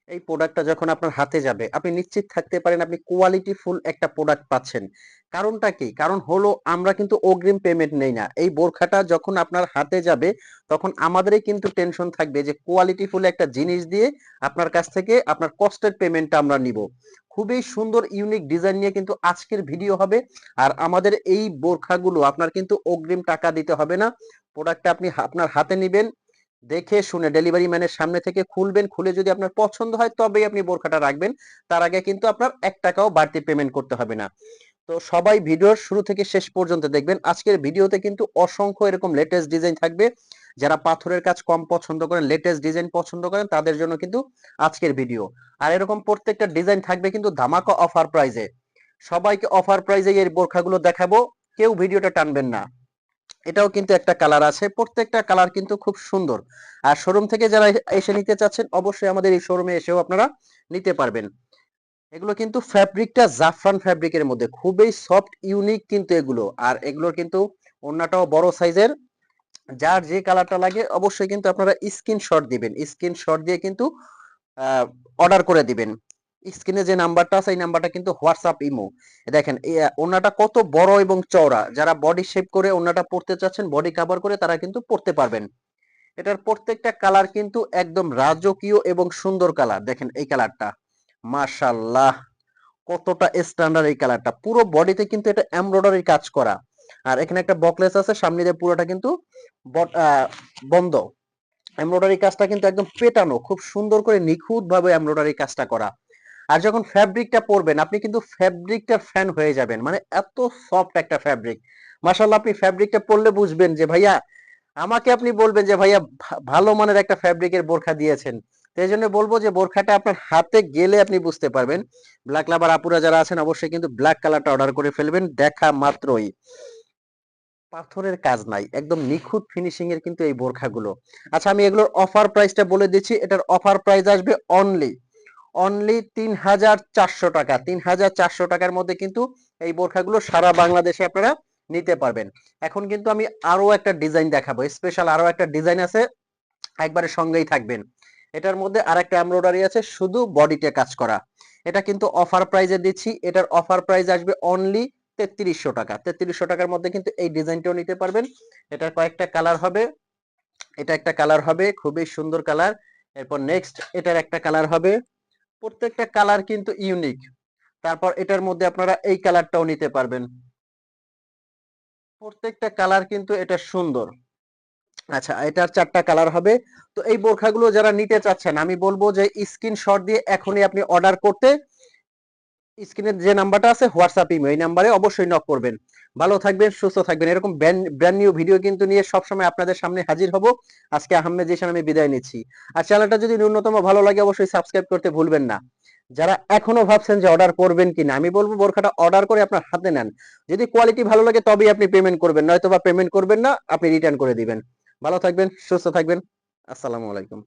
এই প্রোডাক্টটা যখন আপনার হাতে যাবে আপনি নিশ্চিত থাকতে পারেন আপনি কোয়ালিটি ফুল একটা প্রোডাক্ট পাচ্ছেন। কারণটা কি? কারণ হলো আমরা কিন্তু অগ্রিম পেমেন্ট নেই না। এই বোরখাটা যখন আপনার হাতে যাবে তখন আমাদেরই কিন্তু টেনশন থাকবে যে কোয়ালিটি ফুল একটা জিনিস দিয়ে আপনার কাছ থেকে আপনার কষ্টের পেমেন্টটা আমরা নিব। খুবই সুন্দর ইউনিক ডিজাইন নিয়ে কিন্তু আজকের ভিডিও হবে। আর আমাদের এই বোরখাগুলো আপনার কিন্তু অগ্রিম টাকা দিতে হবে না। প্রোডাক্টটা আপনি আপনার হাতে নিবেন, দেখে শুনে ডেলিভারি ম্যানের সামনে থেকে খুলবেন, খুলে যদি আপনার পছন্দ হয় তবেই আপনি বোরখাটা রাখবেন। তার আগে কিন্তু আপনার ১ টাকাও বাড়তি পেমেন্ট করতে হবে না। তো সবাই ভিডিওর শুরু থেকে শেষ পর্যন্ত দেখবেন। আজকের ভিডিওতে কিন্তু অসংখ্য এরকম লেটেস্ট ডিজাইন থাকবে। যারা পাথরের কাজ কম পছন্দ করেন, লেটেস্ট ডিজাইন পছন্দ করেন তাদের জন্য কিন্তু আজকের ভিডিও। আর এরকম প্রত্যেকটা ডিজাইন থাকবে কিন্তু ধামাকা অফার প্রাইজে। সবাইকে অফার প্রাইজে এই বোরখাগুলো দেখাবো। কেউ ভিডিওটা টানবেন না। এটাও কিন্তু একটা কালার আছে, প্রত্যেকটা কালার কিন্তু খুব সুন্দর। আর শোরুম থেকে যারা এসে নিতে চাচ্ছেন অবশ্যই আমাদের এই শোরুমে এসেও আপনারা নিতে পারবেন। এগুলো কিন্তু ফ্যাব্রিকটা জাফরান ফ্যাব্রিকের মধ্যে খুবই সফট ইউনিক কিন্তু এগুলো। আর এগুলোর কিন্তু ওড়নাটাও বড় সাইজের। যার যে কালারটা লাগে অবশ্যই কিন্তু আপনারা স্ক্রিনশট দিবেন, স্ক্রিনশট দিয়ে কিন্তু অর্ডার করে দিবেন। স্ক্রিনে যে নাম্বারটা আছে এই নাম্বারটা কিন্তু হোয়াটসঅ্যাপ ইমো। দেখেন এই ওড়নাটা কত বড় এবং চওড়া। যারা বডি শেপ করে ওড়নাটা পরতে চাচ্ছেন, বডি কভার করে তারা কিন্তু পরতে পারবেন। এটার প্রত্যেকটা কালার কিন্তু একদম রাজকীয় এবং সুন্দর কালার। দেখেন এই কালারটা মাশাআল্লাহ, কতটা স্ট্যান্ডার্ড এই কালারটা। পুরো বডিতে কিন্তু এটা এমব্রয়ডারি কাজ করা। আর এখানে একটা বকলেস আছে, সামনে দিয়ে পুরোটা কিন্তু বন্ধ। এমব্রয়ডারি কাজটা কিন্তু একদম পেটানো, খুব সুন্দর করে নিখুঁত ভাবে এমব্রয়ডারি কাজটা করা। আর যখন ফ্যাব্রিকটা পরবেন আপনি কিন্তু ফ্যাব্রিকটার ফ্যান হয়ে যাবেন, মানে এত সফট একটা ফ্যাব্রিক। মাশাআল্লাহ, আপনি ফ্যাব্রিকটা পরলে বুঝবেন যে ভাইয়া, আমাকে আপনি বলবেন যে ভাইয়া ভালো মানের একটা ফ্যাব্রিকের বোরখা দিয়েছেন। তো এই জন্য বলবো যে বোরখাটা আপনার হাতে গেলে আপনি বুঝতে পারবেন। ব্ল্যাক লাভার আপুরা যারা আছেন অবশ্যই কিন্তু ব্ল্যাক কালারটা অর্ডার করে ফেলবেন দেখা মাত্রই। পাথরের কাজ নাই, একদম নিখুঁত ফিনিশিং এর কিন্তু এই বোরখাগুলো। আচ্ছা, আমি এগুলোর অফার প্রাইসটা বলে দিচ্ছি। এটার অফার প্রাইস আসবে অনলি অনলি ৩,৪০০ টাকা। ৩,৪০০ টাকার মধ্যে কিন্তু এই বোরখাগুলো সারা বাংলাদেশে আপনারা নিতে পারবেন। এখন কিন্তু আমি আরো একটা ডিজাইন দেখাবো, স্পেশাল আরো একটা ডিজাইন আছে, একবারে সঙ্গেই থাকবেন। এটার মধ্যে আরেকটা এমব্রয়ডারি আছে শুধু বডিতে কাজ করা। এটা কিন্তু অফার প্রাইজে দিচ্ছি। এটার অফার প্রাইস আসবে অনলি ৩৩০০ টাকা। ৩৩০০ টাকার মধ্যে কিন্তু এই ডিজাইনটাও নিতে পারবেন। এটার কয়েকটা কালার হবে। এটা একটা কালার হবে, খুবই সুন্দর কালার। এরপর নেক্সট এটার একটা কালার হবে। প্রত্যেকটা কালার কিন্তু ইউনিক। তারপর এটার মধ্যে আপনারা এই কালারটাও নিতে পারবেন। প্রত্যেকটা কালার কিন্তু এটা সুন্দর। আচ্ছা, এটার ৪টা কালার হবে। তো এই বোরখাগুলো যারা নিতে চাচ্ছেন আমি বলবো যে স্ক্রিনশট দিয়ে এখনই আপনি অর্ডার করতে। স্ক্রিনে যে নাম্বারটা আছে হোয়াটসঅ্যাপ ইমো, এই নাম্বারে অবশ্যই নক করবেন। ভালো থাকবেন, সুস্থ থাকবেন। এরকম ব্র্যান্ড নিউ ভিডিও কিন্তু নিয়ে সবসময় আপনাদের সামনে হাজির হব। আজকে আহমেদ জিশান আমি বিদায় নিচ্ছি। আর চ্যানেলটা যদি ন্যূনতম ভালো লাগে অবশ্যই সাবস্ক্রাইব করতে ভুলবেন না। যারা এখনো ভাবছেন যে অর্ডার করবেন কিনা, আমি বলবো বোরখাটা অর্ডার করে আপনার হাতে নেন। যদি কোয়ালিটি ভালো লাগে তবেই আপনি পেমেন্ট করবেন, নয়তো বা পেমেন্ট করবেন না, আপনি রিটার্ন করে দিবেন। ভালো থাকবেন, সুস্থ থাকবেন। আসসালামু আলাইকুম।